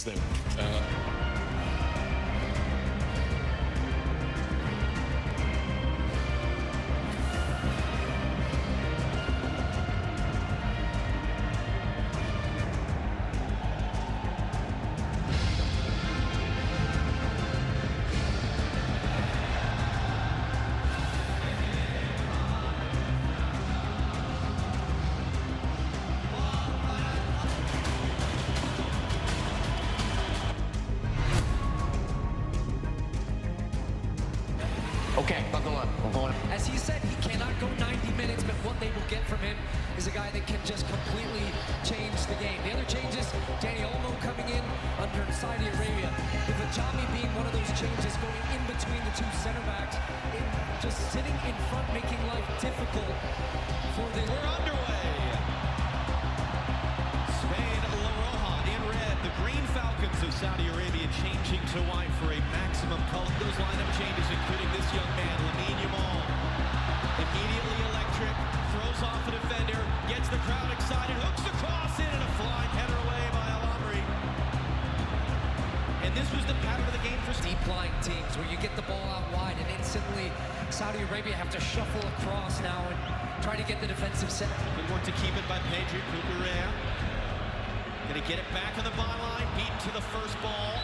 them. Okay, buckle up. We're going. As he said, he cannot go 90 minutes, but what they will get from him is a guy that can just completely change the game. The other changes, Dani Olmo coming in under Saudi Arabia, with Ajami being one of those changes going in between the two center backs, just sitting in front, making life difficult for the... We're underway. Spain, La Roja in red. The Green Falcons of Saudi Arabia changing to white for a maximum color. Those lineup changes, including this young man, Lamine Yamal. Immediately electric, throws off a defender, gets the crowd excited, hooks the cross in, and a flying header away by Al Amri. And this was the pattern of the game for deep lying teams where you get the ball out wide and instantly Saudi Arabia have to shuffle across now and try to get the defensive set. Good work to keep it by Pedro Cucurella. Gonna get it back on the byline, beaten to the first ball,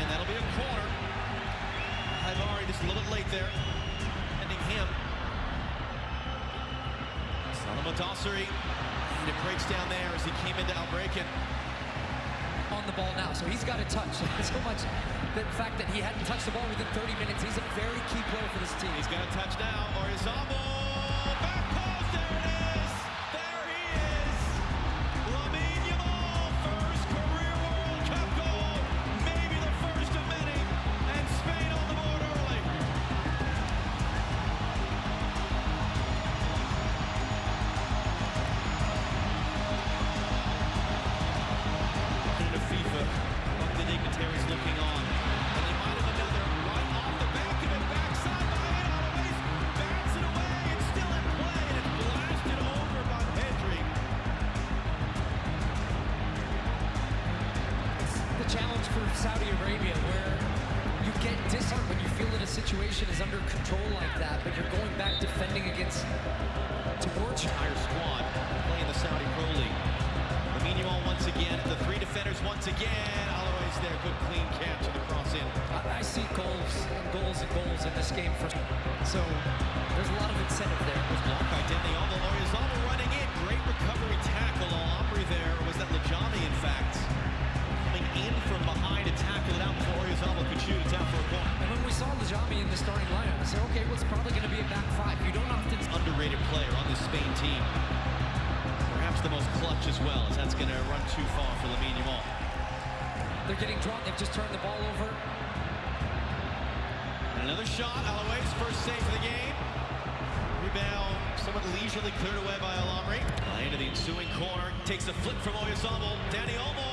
and that'll be a corner. Hivari just a little bit late there, ending him. Salah Matasseri, and it breaks down there as he came into Albreken. On the ball now, so he's got to touch. So much the fact that he hadn't touched the ball within 30 minutes, he's a very key player for this team. He's got a touch now, Oyarzabal, back post, there it is! There he is! Lamine Yamal, first career World Cup goal, maybe the first of many, and Spain on the board early. The FIFA, among the dignitaries looking on. And they might have another right off the back of it, backside by it, on a base, bats it away, it's still in play, and it's blasted over by Pedri. It's the challenge for Saudi Arabia where you get disarmed when you feel that a situation is under control like that, but you're going back defending against towards your Entire squad playing the Saudi Pro League. Lamine Yamal once again, the three defenders once again. Always there, good clean catch and the cross in. I see goals and goals and goals in this game. So there's a lot of incentive there. Was blocked by Dani Olmo. Oyarzabal running in. Great recovery tackle. Al Amri there. Or was that Lajami, in fact? Coming in from behind to tackle it out before Oyarzabal could shoot. It's out for a corner. And when we saw Lajami in the starting lineup, I said, okay, well, it's probably going to be a back five. You don't often... Underrated player on this Spain team. Perhaps the most clutch as well, as that's going to run too far for Lamine Yamal. They're getting drawn. They've just turned the ball over. And another shot. Aloue's first save of the game. Rebound somewhat leisurely cleared away by Al Amri. Into the ensuing corner. Takes a flip from Oyarzabal. Dani Olmo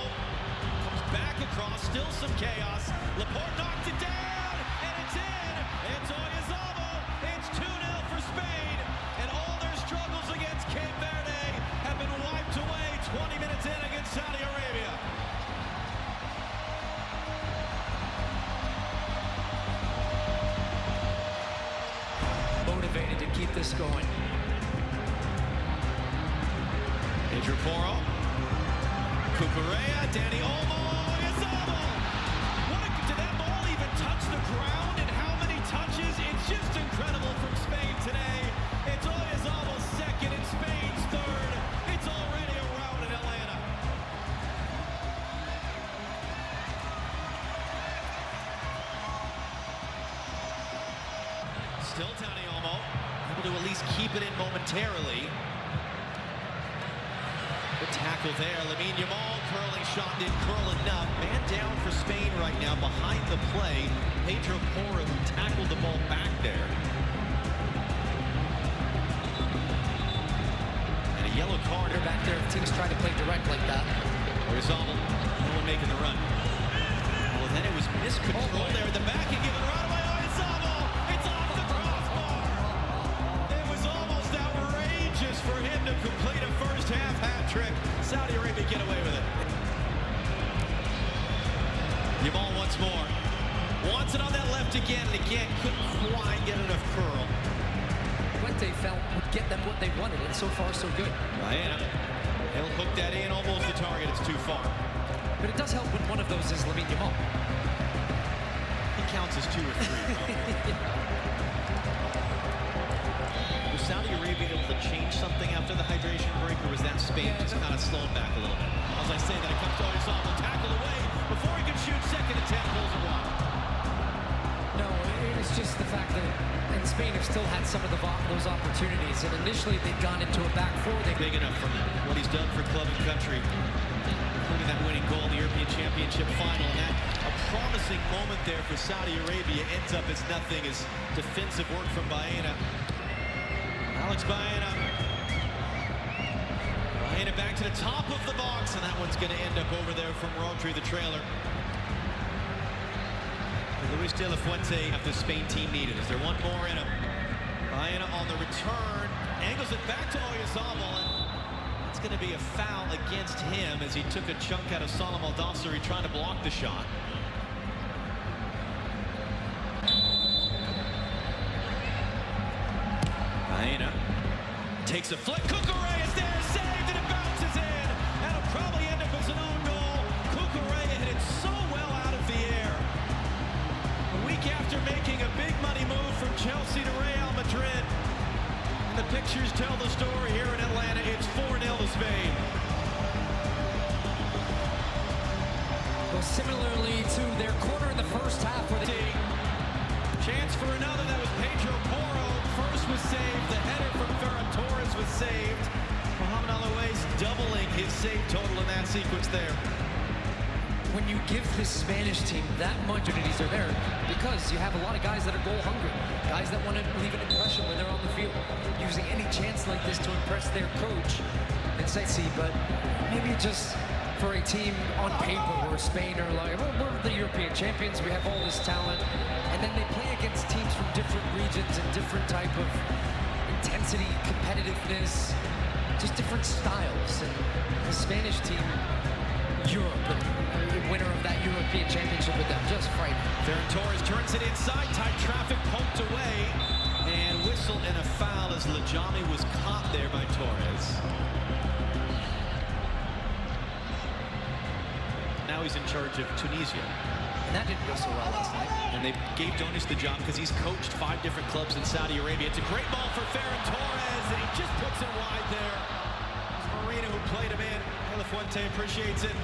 comes back across. Still some chaos. Laporte knocked it down. And it's in. It's Oyarzabal. It's 2-0 for Spain. And all their struggles against Cape Verde have been wiped away 20 minutes in against Saudi Arabia. Motivated to keep this going. Pedro Porro, Cucurella, Dani Olmo, Oyarzabal. Did that ball even touch the ground? And how many touches? It's just incredible from Spain today. It's Oyarzabal's second and Spain's third. It's already a rout in Atlanta. Still Dani Olmo, able to at least keep it in momentarily. Good tackle there. Lamine Yamal curling shot didn't curl enough. Man down for Spain right now behind the play. Pedro Porro, who tackled the ball back there. And a yellow card. They're back there if teams try to play direct like that. Oyarzabal, no one making the run. Well, then it was miscontrol there at the back and given right away. Oyarzabal, it's off the crossbar. It was almost outrageous for him to complete a first half hat trick. Saudi Arabia get away with it. Yamal once more. Wants it on that left again, and again, couldn't quite get enough curl. Fuente felt would get them what they wanted, and so far so good. Baena, he'll hook that in, almost the target, it's too far. But it does help when one of those is Lamine Yamal. He counts as 2 or 3. Was Saudi Arabia able to change something after the hydration break, or was that Spain just kind of slowing back a little bit? As I say that, it comes to Oyarzabal, tackle away before he can shoot. Second attempt, pulls it wide. No, it's just the fact that and Spain have still had some of those opportunities, and initially they'd gone into a back four. Big enough from what he's done for club and country, including that winning goal in the European Championship final, and that a promising moment there for Saudi Arabia ends up as nothing as defensive work from Baena. Alex Baena. Baena back to the top of the box, and that one's going to end up over there from Rodri, the trailer. Luis de la Fuente, if the Spain team needed. Is there one more in him? Baena on the return, angles it back to Oyarzabal, and it's going to be a foul against him as he took a chunk out of Salam Al-Dossari trying to block the shot. Baena takes a flick. Cucurella is there, saved, and it bounces in. That'll probably end up as an own goal. Cucurella hit it so well out of the air. A week after making a big money move from Chelsea to Real Madrid. And the pictures tell the story here in Atlanta. It's 4-0 to Spain. Well, similarly to their corner in the first half, where they Chance for another. That was Pedro Porro. First was saved. The header from Ferran Torres was saved. Mohamed Alouais doubling his save total in that sequence there. when you give this Spanish team that much opportunities are there, because you have a lot of guys that are goal hungry, guys that want to leave an impression when they're on the field, using any chance like this to impress their coach and say, see, but maybe just for a team on paper where Spain are like, well, we're the European champions, we have all this talent, and then they play against teams from different regions and different type of intensity, competitiveness, just different styles. And the Spanish team, Europe, the winner of that European championship with them, just frightening. Ferran Torres turns it inside, tight traffic, poked away, and whistle and a foul as Lajami was caught there by Torres. Now he's in charge of Tunisia. And that didn't go so well last night. And they gave Donis the job because he's coached 5 different clubs in Saudi Arabia. It's a great ball for Ferran Torres, and he just puts it wide there. It's Marina who played him in. De La Fuente appreciates it.